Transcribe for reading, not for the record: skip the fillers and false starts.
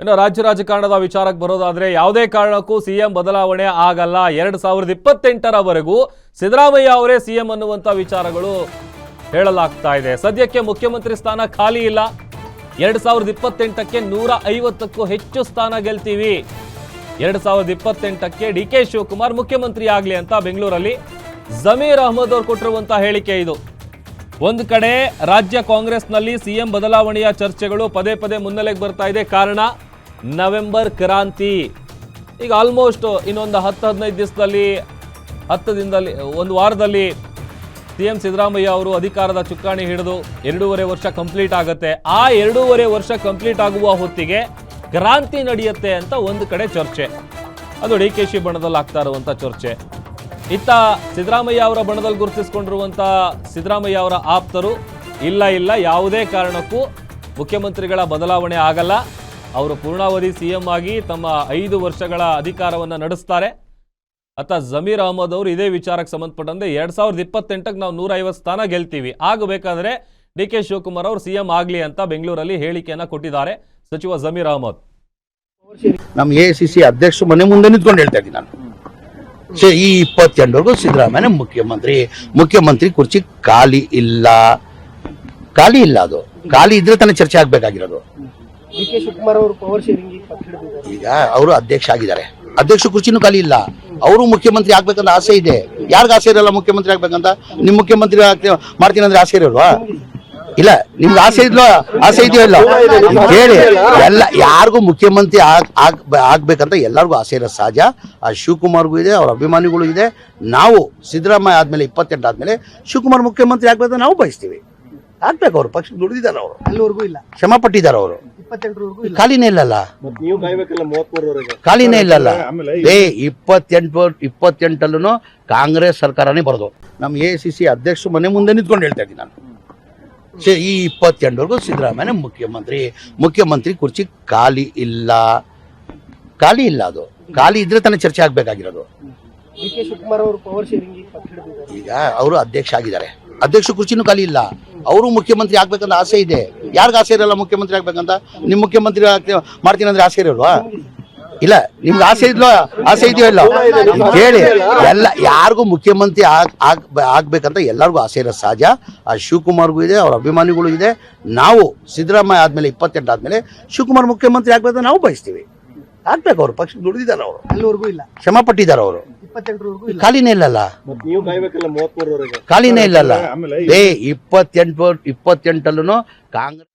ಇನ್ನು ರಾಜ್ಯ ರಾಜಕಾರಣದ ವಿಚಾರಕ್ಕೆ ಬರೋದಾದ್ರೆ ಯಾವುದೇ ಕಾರಣಕ್ಕೂ ಸಿಎಂ ಬದಲಾವಣೆ ಆಗಲ್ಲ. 2028ರವರೆಗೂ ಸಿದ್ದರಾಮಯ್ಯ ಅವರೇ ಸಿಎಂ ಅನ್ನುವಂತ ವಿಚಾರಗಳು ಹೇಳಲಾಗ್ತಾ ಇದೆ. ಸದ್ಯಕ್ಕೆ ಮುಖ್ಯಮಂತ್ರಿ ಸ್ಥಾನ ಖಾಲಿ ಇಲ್ಲ. 2028ಕ್ಕೆ 150ಕ್ಕೂ ಹೆಚ್ಚು ಸ್ಥಾನ ಗೆಲ್ತೀವಿ. 2028ಕ್ಕೆ ಡಿಕೆ ಶಿವಕುಮಾರ್ ಮುಖ್ಯಮಂತ್ರಿ ಆಗಲಿ ಅಂತ ಬೆಂಗಳೂರಲ್ಲಿ ಜಮೀರ್ ಅಹಮದ್ ಅವರು ಕೊಟ್ಟಿರುವಂತ ಹೇಳಿಕೆ ಇದು. ಒಂದು ಕಡೆ ರಾಜ್ಯ ಕಾಂಗ್ರೆಸ್ನಲ್ಲಿ ಸಿಎಂ ಬದಲಾವಣೆಯ ಚರ್ಚೆಗಳು ಪದೇ ಪದೇ ಮುನ್ನೆಲೆಗೆ ಬರ್ತಾ ಇದೆ. ಕಾರಣ ನವೆಂಬರ್ ಕ್ರಾಂತಿ. ಈಗ ಆಲ್ಮೋಸ್ಟ್ ಇನ್ನೊಂದು 10-15 ದಿವಸದಲ್ಲಿ 10 ದಿನದಲ್ಲಿ ಒಂದು ವಾರದಲ್ಲಿ ಸಿಎಂ ಸಿದ್ದರಾಮಯ್ಯ ಅವರು ಅಧಿಕಾರದ ಚುಕ್ಕಾಣಿ ಹಿಡಿದು 2.5 ವರ್ಷ ಕಂಪ್ಲೀಟ್ ಆಗುತ್ತೆ. ಆ 2.5 ವರ್ಷ ಕಂಪ್ಲೀಟ್ ಆಗುವ ಹೊತ್ತಿಗೆ ಕ್ರಾಂತಿ ನಡೆಯುತ್ತೆ ಅಂತ ಒಂದು ಕಡೆ ಚರ್ಚೆ. ಅದು ಡಿಕೆಶಿ ಬಣದಲ್ಲಿ ಆಗ್ತಾ ಇರುವಂತ ಚರ್ಚೆ. ಇತ್ತ ಸಿದ್ದರಾಮಯ್ಯ ಅವರ ಬಣದಲ್ಲಿ ಗುರುತಿಸಿಕೊಂಡಿರುವಂತ ಸಿದ್ದರಾಮಯ್ಯ ಅವರ ಆಪ್ತರು ಇಲ್ಲ ಯಾವುದೇ ಕಾರಣಕ್ಕೂ ಮುಖ್ಯಮಂತ್ರಿಗಳ ಬದಲಾವಣೆ ಆಗಲ್ಲ, ಅವರು ಪೂರ್ಣಾವಧಿ ಸಿಎಂ ಆಗಿ ತಮ್ಮ 5 ವರ್ಷಗಳ ಅಧಿಕಾರವನ್ನು ನಡೆಸ್ತಾರೆ. ಅತ್ತ ಜಮೀರ್ ಅಹಮದ್ ಅವರು ಇದೇ ವಿಚಾರಕ್ಕೆ ಸಂಬಂಧಪಟ್ಟಂತೆ 2028ಕ್ಕೆ ನಾವು 150 ಸ್ಥಾನ ಗೆಲ್ತೀವಿ, ಆಗಬೇಕಾದ್ರೆ ಡಿಕೆ ಶಿವಕುಮಾರ್ ಅವರು ಸಿಎಂ ಆಗಲಿ ಅಂತ ಬೆಂಗಳೂರಲ್ಲಿ ಹೇಳಿಕೆಯನ್ನ ಕೊಟ್ಟಿದ್ದಾರೆ ಸಚಿವ ಜಮೀರ್ ಅಹಮದ್. ನಮ್ಮ ಎಐಸಿಸಿ ಅಧ್ಯಕ್ಷ ಮನೆ ಮುಂದೆ ನಿಂತ್ಕೊಂಡು ಹೇಳ್ತಾ ಇದ್ದೀನಿ ನಾನು, ಈ 28ವರೆಗೂ ಸಿದ್ದರಾಮಯ್ಯ ಮುಖ್ಯಮಂತ್ರಿ ಕುರ್ಚಿ ಖಾಲಿ ಇಲ್ಲ. ಅದು ಖಾಲಿ ಇದ್ರೆ ತಾನೇ ಚರ್ಚೆ ಆಗ್ಬೇಕಾಗಿರೋದು. ಈಗ ಅವರು ಅಧ್ಯಕ್ಷ ಆಗಿದ್ದಾರೆ, ಅಧ್ಯಕ್ಷ ಕುರ್ಚಿನೂ ಖಾಲಿ ಇಲ್ಲ. ಅವರು ಮುಖ್ಯಮಂತ್ರಿ ಆಗ್ಬೇಕಂತ ಆಸೆ ಇದೆ. ಯಾರಿಗ ಆಸೆ ಇರಲ್ಲ ಮುಖ್ಯಮಂತ್ರಿ ಆಗ್ಬೇಕಂತ? ನಿಮ್ ಮುಖ್ಯಮಂತ್ರಿ ಮಾಡ್ತೀನಿ ಅಂದ್ರೆ ಆಸೆ ಇರೋಲ್ವಾ? ಇಲ್ಲ, ನಿಮ್ಗೆ ಆಸೆ ಇದೆಯೋ ಇಲ್ಲ ಹೇಳಿ. ಎಲ್ಲ ಯಾರಿಗೂ ಮುಖ್ಯಮಂತ್ರಿ ಆಗ್ಬೇಕಂತ ಎಲ್ಲರಿಗೂ ಆಸೆ ಇರೋ ಸಹಜ. ಆ ಶಿವಕುಮಾರ್ಗೂ ಇದೆ, ಅವ್ರ ಅಭಿಮಾನಿಗಳು ಇದೆ. ನಾವು ಸಿದ್ದರಾಮಯ್ಯ ಆದ್ಮೇಲೆ 28 ಆದ್ಮೇಲೆ ಶಿವಕುಮಾರ್ ಮುಖ್ಯಮಂತ್ರಿ ಆಗ್ಬೇಕಂತ ನಾವು ಬಯಸ್ತೀವಿ. ಆಗ್ಬೇಕು. ಅವ್ರು ಪಕ್ಷ ದುಡಿದಿದ್ದಾರೆ, ಅವರು ಅಲ್ಲಿವರೆಗೂ ಇಲ್ಲ, ಶ್ರಮ ಪಟ್ಟಿದ್ದಾರೆ. ಅವರು ಖಾಲಿನೇ ಇಲ್ಲಲ್ಲ, ಖಾಲಿನೇ ಇಲ್ಲಲ್ಲ. 28ಅಲ್ಲೂ ಕಾಂಗ್ರೆಸ್ ಸರ್ಕಾರನೇ ಬರೋದು. ನಮ್ಮ ಎಐಸಿಸಿ ಅಧ್ಯಕ್ಷ ಮನೆ ಮುಂದೆ ನಿಂತ್ಕೊಂಡು ಹೇಳ್ತಾ ಇದ್ದೀನಿ ನಾನು, ಈ 28ವರೆಗೂ ಸಿದ್ದರಾಮಯ್ಯ ಮುಖ್ಯಮಂತ್ರಿ ಕುರ್ಚಿ ಖಾಲಿ ಇಲ್ಲ. ಅದು ಖಾಲಿ ಇದ್ರೆ ತಾನೇ ಚರ್ಚೆ ಆಗ್ಬೇಕಾಗಿರೋದು. ಈಗ ಅವರು ಅಧ್ಯಕ್ಷ ಆಗಿದ್ದಾರೆ, ಅಧ್ಯಕ್ಷ ಕುರ್ಚಿನೂ ಖಾಲಿ ಇಲ್ಲ. ಅವರು ಮುಖ್ಯಮಂತ್ರಿ ಆಗ್ಬೇಕಂತ ಆಸೆ ಇದೆ. ಯಾರಿಗ ಆಸೆ ಇರಲ್ಲ ಮುಖ್ಯಮಂತ್ರಿ ಆಗ್ಬೇಕಂತ? ನಿಮ್ ಮುಖ್ಯಮಂತ್ರಿ ಮಾಡ್ತೀನಿ ಅಂದ್ರೆ ಆಸೆ ಇರೋಲ್ವಾ? ಇಲ್ಲ, ನಿಮ್ಗೆ ಆಸೆ ಇದೆಯೋ ಇಲ್ಲ ಹೇಳಿ. ಎಲ್ಲ ಯಾರಿಗೂ ಮುಖ್ಯಮಂತ್ರಿ ಆಗ್ಬೇಕಂತ ಎಲ್ಲರಿಗೂ ಆಸೆ ಇರೋ ಸಹಜ. ಆ ಶಿವಕುಮಾರ್ಗೂ ಇದೆ, ಅವ್ರ ಅಭಿಮಾನಿಗಳು ಇದೆ. ನಾವು ಸಿದ್ದರಾಮಯ್ಯ ಆದ್ಮೇಲೆ 28 ಆದ್ಮೇಲೆ ಶಿವಕುಮಾರ್ ಮುಖ್ಯಮಂತ್ರಿ ಆಗ್ಬೇಕಂತ ನಾವು ಬಯಸ್ತೀವಿ. ಆಗ್ಬೇಕು. ಅವ್ರು ಪಕ್ಷ ದುಡಿದಿದ್ದಾರೆ, ಅವರು ಅಲ್ಲಿವರೆಗೂ ಇಲ್ಲ, ಶ್ರಮ ಪಟ್ಟಿದ್ದಾರೆ. ಅವರು ಖಾಲಿನೇ ಇಲ್ಲಲ್ಲ, ಖಾಲಿನೇ ಇಲ್ಲಲ್ಲ. 28ಅಲ್ಲೂ ಕಾಂಗ್ರೆಸ್